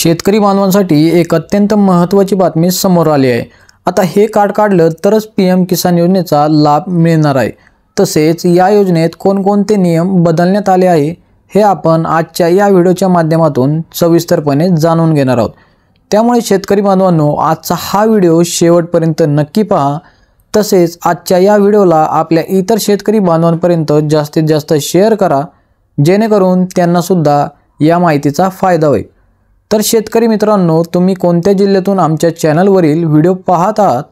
शेतकरी बांधवांसाठी एक अत्यंत महत्त्वाची बातमी समोर आली आहे। आता हे कार्ड काढलं तरच पीएम किसान योजनेचा लाभ मिळणार आहे। तसेच या योजनेत कोणकोणते नियम बदलण्यात आले आहे हे आपण आजच्या या व्हिडिओच्या माध्यमातून सविस्तरपणे जाणून घेणार आहोत। त्यामुळे शेतकरी बांधवांनो, आजचा हा व्हिडिओ शेवटपर्यंत नक्की पहा। तसेच आजच्या या व्हिडिओला आपल्या इतर शेतकरी बांधवांपर्यंत जास्तीत जास्त शेअर करा, जेणेकरून त्यांना सुद्धा या माहितीचा फायदा होईल। तर शेतकरी मित्रांनो, तुम्ही कोणत्या जिल्ह्यातून आमच्या चॅनलवरील व्हिडिओ पाहत आहात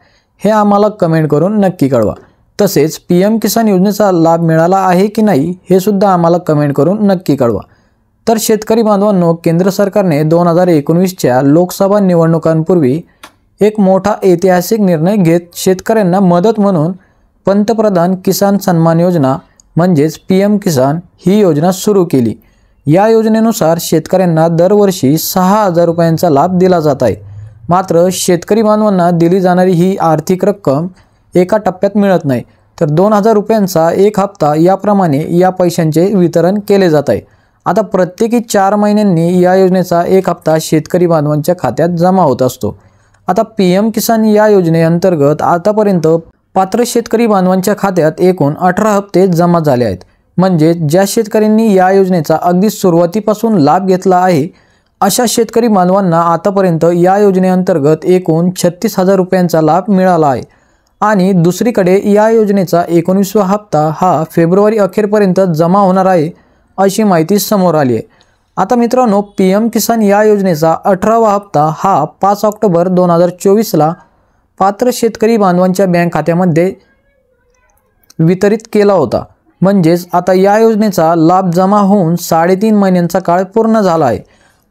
हे आम्हाला कमेंट करून नक्की कळवा। तसेच पीएम किसान योजनेचा लाभ मिळाला आहे की नाही हे सुद्धा आम्हाला कमेंट करून नक्की कळवा। तर शेतकरी बांधवांनो, केंद्र सरकारने 2019च्या लोकसभा निवडणुकांपूर्वी एक मोठा ऐतिहासिक निर्णय घेत शेतकऱ्यांना मदत म्हणून पंतप्रधान किसान सन्मान योजना म्हणजेच पीएम किसान ही योजना सुरू केली। या योजनेनुसार शेतकऱ्यांना दरवर्षी 6,000 रुपयांचा लाभ दिला जात आहे। मात्र शेतकरी बांधवांना दिली जाणारी ही आर्थिक रक्कम एका टप्प्यात मिळत नाही, तर 2,000 रुपयांचा एक हप्ता याप्रमाणे या पैशांचे वितरण केले जात आहे। आता प्रत्येकी 4 महिन्यांनी या योजनेचा एक हप्ता शेतकरी बांधवांच्या खात्यात जमा होत असतो। आता पीएम किसान या योजनेअंतर्गत आतापर्यंत पात्र शेतकरी बांधवांच्या खात्यात एकूण 18 हप्ते जमा झाले आहेत। म्हणजे ज्या शेतकऱ्यांनी या योजनेचा अगदी सुरुवातीपासून लाभ घेतला आहे अशा शेतकरी बांधवांना आतापर्यंत या योजनेअंतर्गत एकूण 36,000 रुपयांचा लाभ मिळाला आहे। आणि दुसरीकडे या योजनेचा 19वा हप्ता हा फेब्रुवारी अखेरपर्यंत जमा होणार आहे अशी माहिती समोर आली आहे। आता मित्रांनो, पीएम किसान या योजनेचा 18वा हप्ता हा 5 ऑक्टोबर 2024ला पात्र शेतकरी बांधवांच्या बँक खात्यामध्ये वितरित केला होता। म्हणजेच आता या योजनेचा लाभ जमा होऊन 3.5 महिन्यांचा काळ पूर्ण झाला आहे।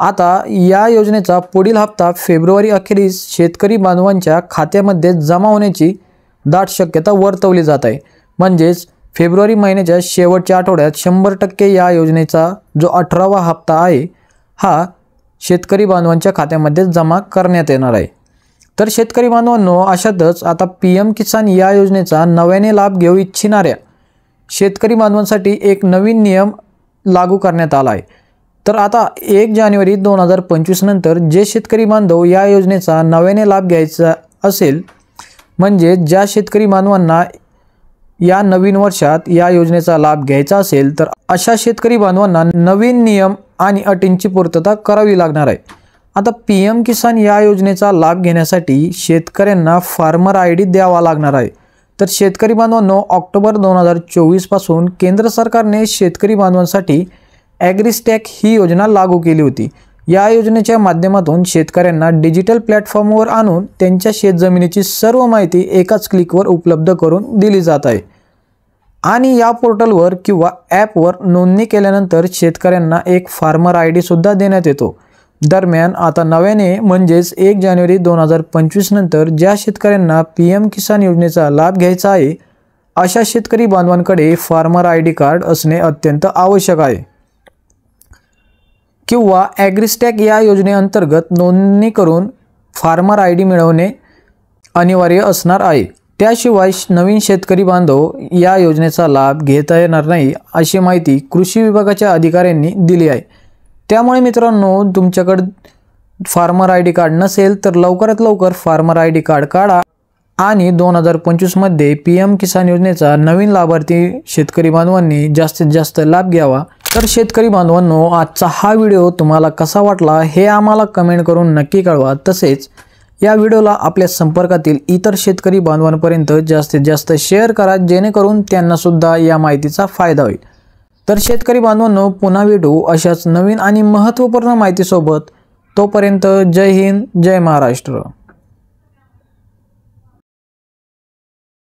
आता या योजनेचा पुढील हप्ता फेब्रुवारी अखेरीस शेतकरी बांधवांच्या खात्यामध्ये जमा होण्याची दाट शक्यता वर्तवली जात आहे। म्हणजेच फेब्रुवारी महिन्याच्या शेवटच्या आठवड्यात 100% या योजनेचा जो 18वा हप्ता आहे हा शेतकरी बांधवांच्या खात्यामध्ये जमा करण्यात येणार आहे। तर शेतकरी बांधवांनो, अशातच आता पीएम किसान या योजनेचा नव्याने लाभ घेऊ इच्छिणाऱ्या शेतकरी बांधवांसाठी एक नवीन नियम लागू करण्यात आला आहे। तर आता 1 जानेवारी 2025 नंतर जे शेतकरी बांधव या योजनेचा नव्याने लाभ घ्यायचा असेल, म्हणजे ज्या शेतकरी बांधवांना या नवीन वर्षात या योजनेचा लाभ घ्यायचा असेल, तर अशा शेतकरी बांधवांना नवीन नियम आणि अटींची पूर्तता करावी लागणार आहे। आता पीएम किसान या योजनेचा लाभ घेण्यासाठी शेतकऱ्यांना फार्मर आयडी द्यावा लागणार आहे। तर शेतकरी बांधवांनो, ऑक्टोबर 2024 पासून केंद्र सरकारने शेतकरी बांधवांसाठी ॲग्रीस्टॅक ही योजना लागू केली होती। या योजनेच्या माध्यमातून शेतकऱ्यांना डिजिटल प्लॅटफॉर्मवर आणून त्यांच्या शेतजमिनीची सर्व माहिती एकाच क्लिकवर उपलब्ध करून दिली जात आहे। आणि या पोर्टलवर किंवा ॲपवर नोंदणी केल्यानंतर शेतकऱ्यांना एक फार्मर आयडी सुद्धा देण्यात येतो। दरम्यान आता नव्याने म्हणजेच 1 जानेवारी 2025 नंतर ज्या शेतकऱ्यांना पीएम किसान योजनेचा लाभ घ्यायचा आहे अशा शेतकरी बांधवांकडे फार्मर आयडी कार्ड असणे अत्यंत आवश्यक आहे, किंवा ॲग्रीस्टॅक या योजनेअंतर्गत नोंदणी करून फार्मर आयडी मिळवणे अनिवार्य असणार आहे। त्याशिवाय नवीन शेतकरी बांधव या योजनेचा लाभ घेता येणार नाही अशी माहिती कृषी विभागाच्या अधिकाऱ्यांनी दिली आहे। त्यामुळे मित्रांनो, तुमच्याकडे फार्मर आयडी कार्ड नसेल तर लवकरात लवकर फार्मर आयडी कार्ड काढा आणि 2025 मध्ये पीएम किसान योजनेचा नवीन लाभार्थी शेतकरी बांधवांनी जास्तीत जास्त लाभ घ्यावा। तर शेतकरी बांधवांनो, आजचा हा व्हिडिओ तुम्हाला कसा वाटला हे आम्हाला कमेंट करून नक्की कळवा। तसेच या व्हिडिओला आपल्या संपर्कातील इतर शेतकरी बांधवांपर्यंत जास्तीत जास्त शेअर करा, जेणेकरून त्यांना सुद्धा या माहितीचा फायदा होईल। तर शेतकरी बांधवांनो, पुन्हा भेटू अशाच नवीन आणि महत्त्वपूर्ण माहितीसोबत। तोपर्यंत जय हिंद, जय महाराष्ट्र।